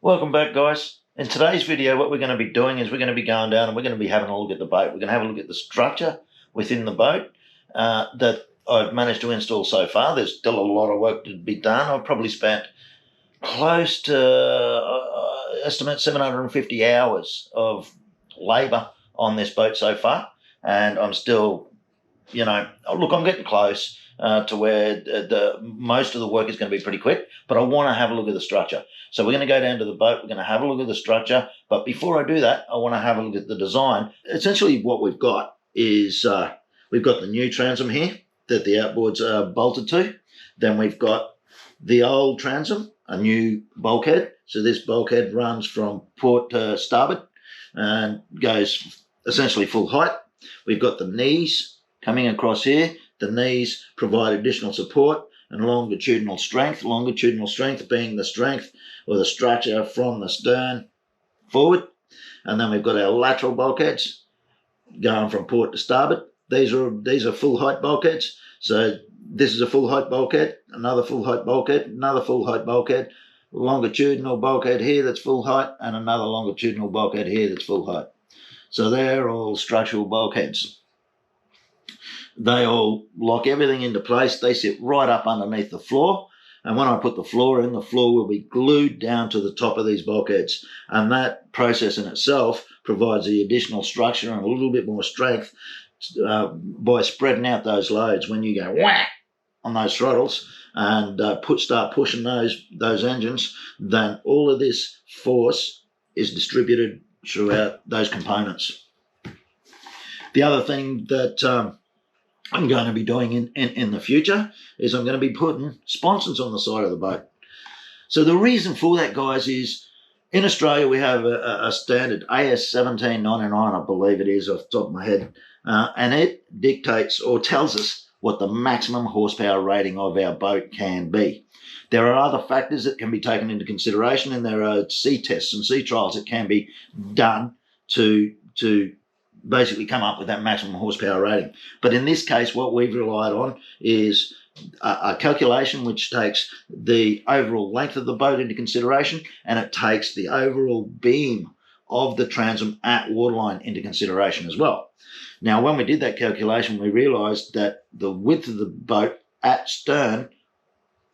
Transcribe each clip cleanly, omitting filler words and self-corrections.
Welcome back, guys. In today's video, what we're going to be doing is we're going to be going down and we're going to be having a look at the boat. We're going to have a look at the structure within the boat that I've managed to install so far. There's still a lot of work to be done. I've probably spent close to, estimate 750 hours of labour on this boat so far. And I'm still, look, I'm getting close to where the most of the work is going to be pretty quick, but I want to have a look at the structure. So we're going to go down to the boat, we're going to have a look at the structure, but before I do that, I want to have a look at the design. Essentially what we've got is we've got the new transom here that the outboards are bolted to. Then we've got the old transom, a new bulkhead. So this bulkhead runs from port to starboard and goes essentially full height. We've got the knees coming across here. The knees provide additional support and longitudinal strength being the strength or the structure from the stern forward. And then we've got our lateral bulkheads going from port to starboard. These are full height bulkheads. So this is a full height bulkhead, another full height bulkhead, another full height bulkhead, longitudinal bulkhead here that's full height, and another longitudinal bulkhead here that's full height. So they're all structural bulkheads. They all lock everything into place. They sit right up underneath the floor. And when I put the floor in, the floor will be glued down to the top of these bulkheads. And that process in itself provides the additional structure and a little bit more strength by spreading out those loads. When you go whack on those throttles and start pushing those engines, then all of this force is distributed throughout those components. The other thing that I'm going to be doing in the future is I'm going to be putting sponsons on the side of the boat. So the reason for that, guys, is in Australia we have a standard AS 1799, I believe it is off the top of my head, and it dictates or tells us what the maximum horsepower rating of our boat can be. There are other factors that can be taken into consideration, and there are sea tests and sea trials that can be done to basically come up with that maximum horsepower rating. But in this case, what we've relied on is a calculation which takes the overall length of the boat into consideration, and it takes the overall beam of the transom at waterline into consideration as well. Now, when we did that calculation, we realised that the width of the boat at stern,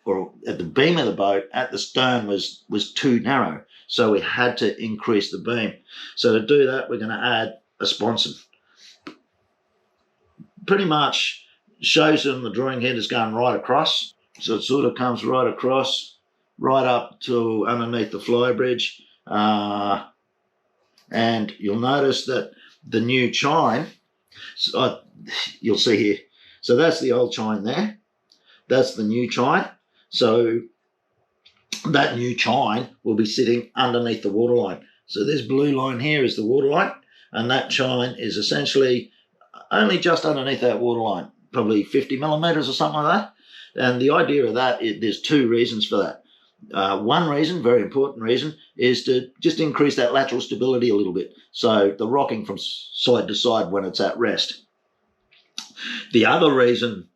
or at the beam of the boat at the stern, was too narrow. So we had to increase the beam. So to do that, we're going to add a sponson. Pretty much shows them the drawing head is going right across. So it sort of comes right across, right up to underneath the flybridge. And you'll notice that the new chine, you'll see here. So that's the old chine there. That's the new chine. So that new chine will be sitting underneath the waterline. So this blue line here is the waterline. And that chine is essentially only just underneath that waterline, probably 50 millimeters or something like that. And the idea of that is there's two reasons for that. One reason, very important reason, is to just increase that lateral stability a little bit. So the rocking from side to side when it's at rest. The other reason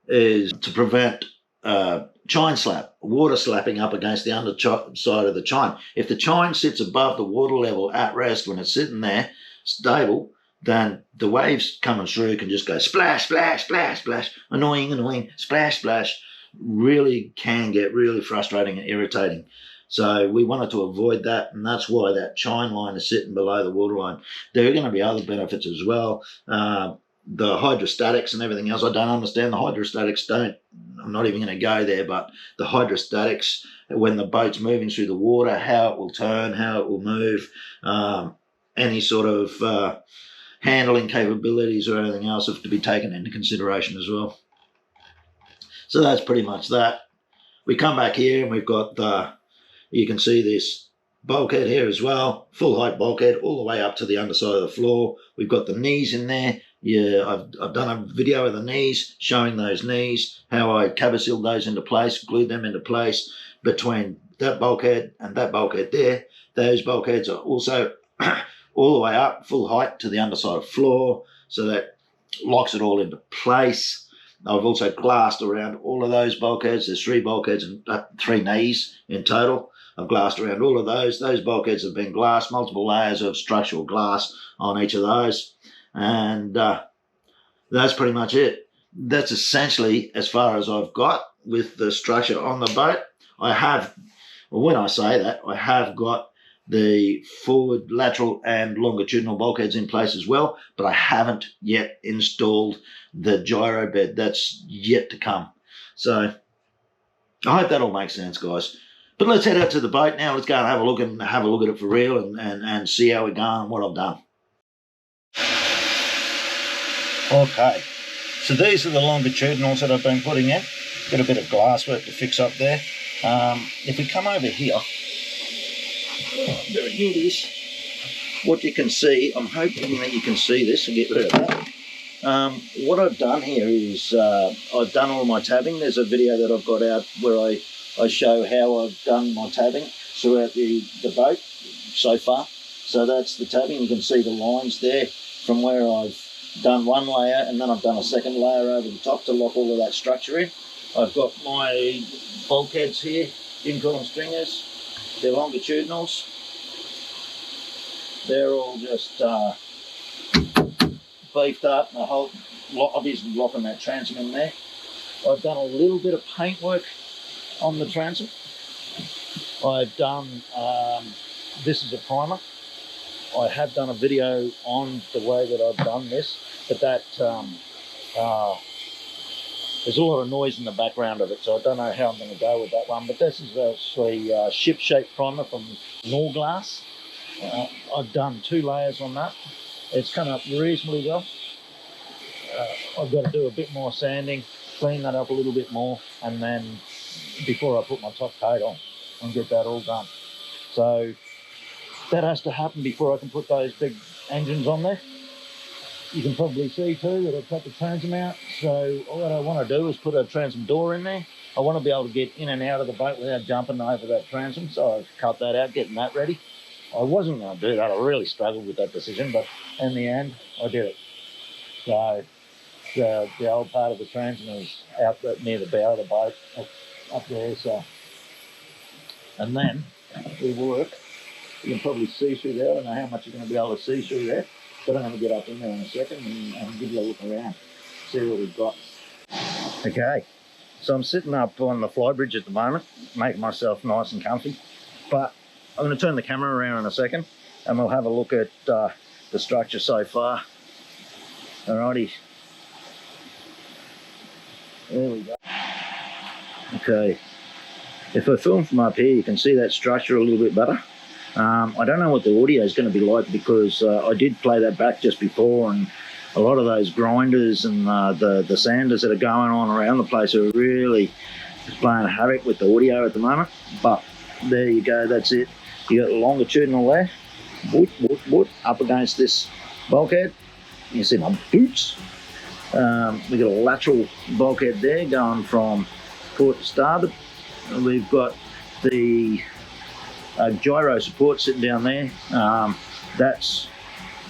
is to prevent chine slap, water slapping up against the underside of the chine. If the chine sits above the water level at rest when it's sitting there, stable, then the waves coming through can just go splash, splash, splash, splash, annoying, splash, splash. Really can get really frustrating and irritating. So we wanted to avoid that, and that's why that chine line is sitting below the waterline. There are going to be other benefits as well. The hydrostatics and everything else, I don't understand the hydrostatics. I'm not even going to go there, but the hydrostatics, when the boat's moving through the water, how it will turn, how it will move, any sort of handling capabilities or anything else have to be taken into consideration as well. So that's pretty much that. We come back here and we've got you can see this bulkhead here as well, full height bulkhead all the way up to the underside of the floor. We've got the knees in there. Yeah, I've done a video of the knees, showing those knees, how I cover sealed those into place, glued them into place between that bulkhead and that bulkhead there. Those bulkheads are also all the way up, full height to the underside of floor, so that locks it all into place. I've also glassed around all of those bulkheads. There's 3 bulkheads and 3 knees in total. I've glassed around all of those. Those bulkheads have been glassed, multiple layers of structural glass on each of those. And that's pretty much it. That's essentially as far as I've got with the structure on the boat. I have, well, when I say that, I have got the forward, lateral and longitudinal bulkheads in place as well, but I haven't yet installed the gyro bed. That's yet to come. So I hope that all makes sense, guys. But let's head out to the boat now. Let's go and have a look at it for real and see how we're going and what I've done. Okay, so these are the longitudinals that I've been putting in. Got a bit of glass work to fix up there. If we come over here, there it is. What you can see, I'm hoping that you can see this and get rid of that. What I've done here is I've done all my tabbing. There's a video that I've got out where I show how I've done my tabbing throughout the boat so far. So that's the tabbing. You can see the lines there from where I've done one layer and then I've done a second layer over the top to lock all of that structure in. I've got my bulkheads here, Incolum stringers. They're longitudinals. They're all just beefed up, and a whole lot, obviously locking that transom in there. I've done a little bit of paint work on the transom. I've done, this is a primer. I have done a video on the way that I've done this, but that, there's a lot of noise in the background of it, so I don't know how I'm going to go with that one. But this is actually ship-shaped primer from Norglass. I've done 2 layers on that. It's come up reasonably well. I've got to do a bit more sanding, clean that up a little bit more, and then before I put my top coat on and get that all done. So that has to happen before I can put those big engines on there. You can probably see too that I've cut the transom out. So what I want to do is put a transom door in there. I want to be able to get in and out of the boat without jumping over that transom. So I've cut that out, getting that ready. I wasn't going to do that. I really struggled with that decision, but in the end, I did it. So the old part of the transom is out near the bow of the boat, up there. So, and then we work. You can probably see through there. I don't know how much you're going to be able to see through there, but I'm going to get up in there in a second and give you a look around, see what we've got. Okay, so I'm sitting up on the fly bridge at the moment, making myself nice and comfy, but I'm going to turn the camera around in a second and we'll have a look at the structure so far. Alrighty. There we go. Okay. If I film from up here, you can see that structure a little bit better. I don't know what the audio is going to be like because I did play that back just before, and a lot of those grinders and the sanders that are going on around the place are really playing havoc with the audio at the moment. But there you go, that's it. You got the longitudinal there, up against this bulkhead. You can see my boots. We got a lateral bulkhead there going from port to starboard. And we've got the gyro support sitting down there. That's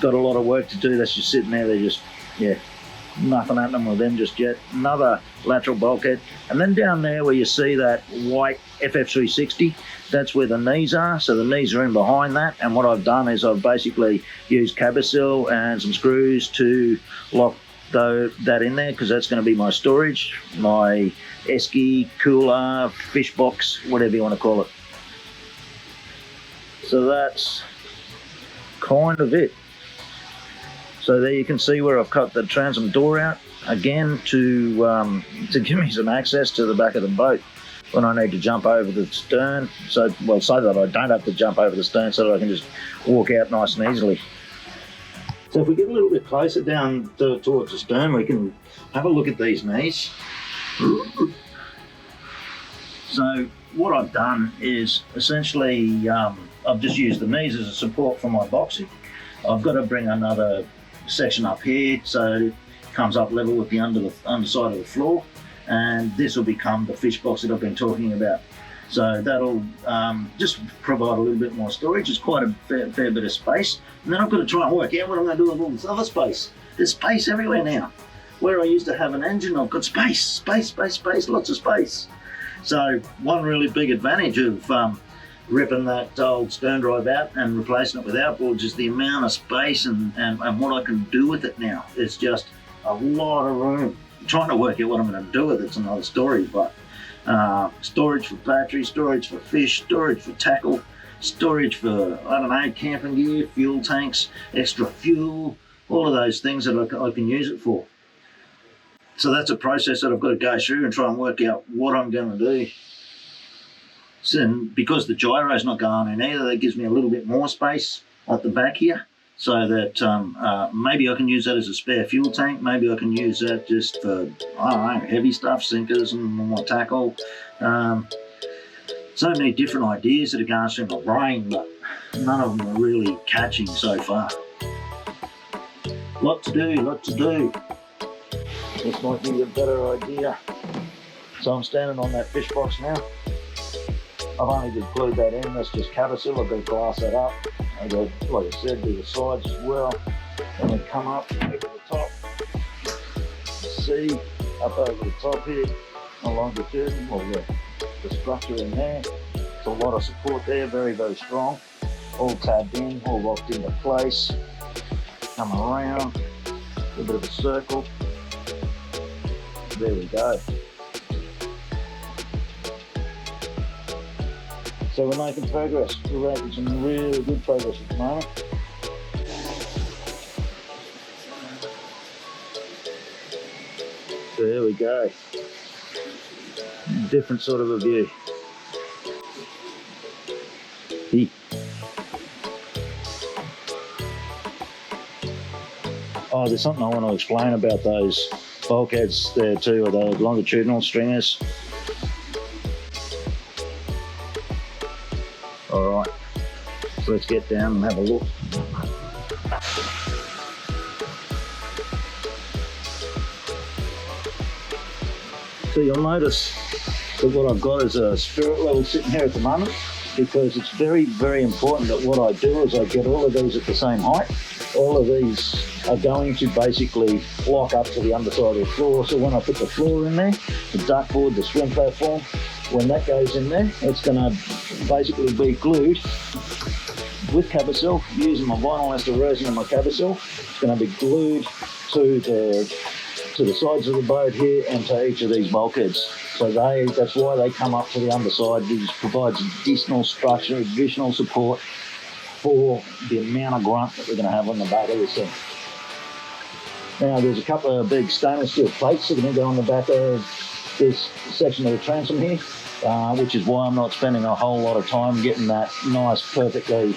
got a lot of work to do. That's just sitting there. They're just, yeah, nothing happening with them just yet. Another lateral bulkhead. And then down there where you see that white FF360, that's where the knees are. So the knees are in behind that. And what I've done is I've basically used cabosil and some screws to lock that in there, because that's going to be my storage, my esky, cooler, fish box, whatever you want to call it. So that's kind of it. So there you can see where I've cut the transom door out again to give me some access to the back of the boat when I need to jump over the stern. So that I don't have to jump over the stern, so that I can just walk out nice and easily. So if we get a little bit closer down towards the stern, we can have a look at these knees. So what I've done is essentially I've just used the knees as a support for my boxing. I've got to bring another section up here so it comes up level with the underside of the floor, and this will become the fish box that I've been talking about. So that'll just provide a little bit more storage. It's quite a fair bit of space. And then I've got to try and work out what I'm going to do with all this other space. There's space everywhere now. Where I used to have an engine, I've got space, lots of space. So one really big advantage of ripping that old stern drive out and replacing it with outboard, just the amount of space and what I can do with it now. It's just a lot of room. I'm trying to work out what I'm going to do with it's another story, but storage for battery, storage for fish, storage for tackle, storage for, I don't know, camping gear, fuel tanks, extra fuel, all of those things that I can use it for. So that's a process that I've got to go through and try and work out what I'm going to do. So because the gyro's not going in either, that gives me a little bit more space at the back here, so that maybe I can use that as a spare fuel tank. Maybe I can use that just for, I don't know, heavy stuff, sinkers and more tackle. So many different ideas that are going through my brain, but none of them are really catching so far. Lot to do. This might be a better idea. So I'm standing on that fish box now. I've only just glued that in, that's just cover seal. I've got to glass that up. I've got, like I said, do the sides as well. And then come up over the top. See, up over the top here, a longitudinal, the structure in there. It's a lot of support there, very, very strong. All tabbed in, all locked into place. Come around, a little bit of a circle. There we go. So we're making progress. We're making some really good progress at the moment. There we go. Different sort of a view. Oh, there's something I want to explain about those bulkheads there too, or those longitudinal stringers. Alright, so let's get down and have a look. So you'll notice that what I've got is a spirit level sitting here at the moment, because it's very, very important that what I do is I get all of these at the same height. All of these are going to basically lock up to the underside of the floor. So when I put the floor in there, the duckboard, the swim platform, when that goes in there, it's going to basically be glued with cabousel, using my vinyl ester resin and my cabousel. It's going to be glued to the sides of the boat here and to each of these bulkheads. So that's why they come up to the underside. This provides additional structure, additional support for the amount of grunt that we're going to have on the back of this thing. Now there's a couple of big stainless steel plates that are going to go on the back of this section of the transom here, which is why I'm not spending a whole lot of time getting that nice, perfectly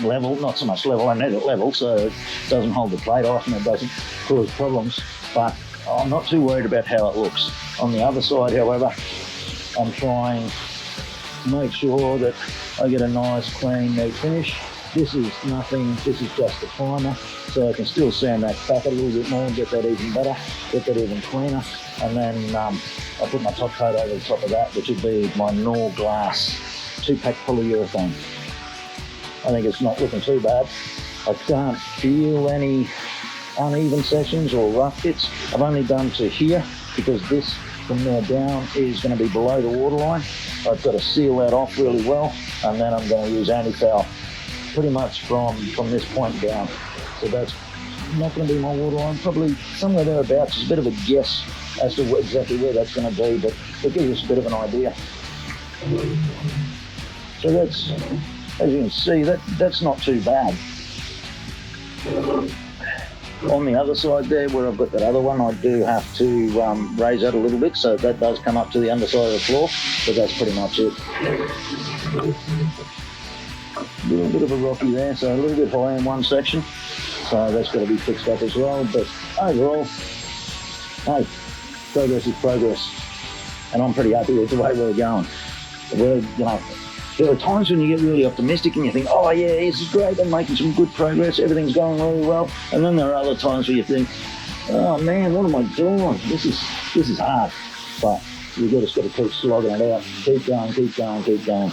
level. Not so much level, I need it level so it doesn't hold the plate off and it doesn't cause problems, but I'm not too worried about how it looks. On the other side, however, I'm trying to make sure that I get a nice, clean, neat finish. This is nothing, this is just a primer, so I can still sand that back a little bit more and get that even better, get that even cleaner, and then I put my top coat over the top of that, which will be my Nor glass 2-pack polyurethane. I think it's not looking too bad. I can't feel any uneven sections or rough bits. I've only done to here because this from there down is going to be below the waterline. I've got to seal that off really well, and then I'm going to use anti-foul pretty much from this point down. So that's not going to be my waterline, probably somewhere thereabouts. It's a bit of a guess as to exactly where that's going to be, but it gives us a bit of an idea. So that's, as you can see, that's not too bad. On the other side there, where I've got that other one, I do have to raise that a little bit, so that does come up to the underside of the floor, but that's pretty much it. A little bit of a rocky there, so a little bit high in one section, so that's got to be fixed up as well, but overall, hey, progress is progress, and I'm pretty happy with the way we're going. There are times when you get really optimistic and you think, oh yeah, this is great, I'm making some good progress, everything's going really well. And then there are other times where you think, oh man, what am I doing? This is hard. But you've just got to keep slogging it out, keep going, keep going, keep going.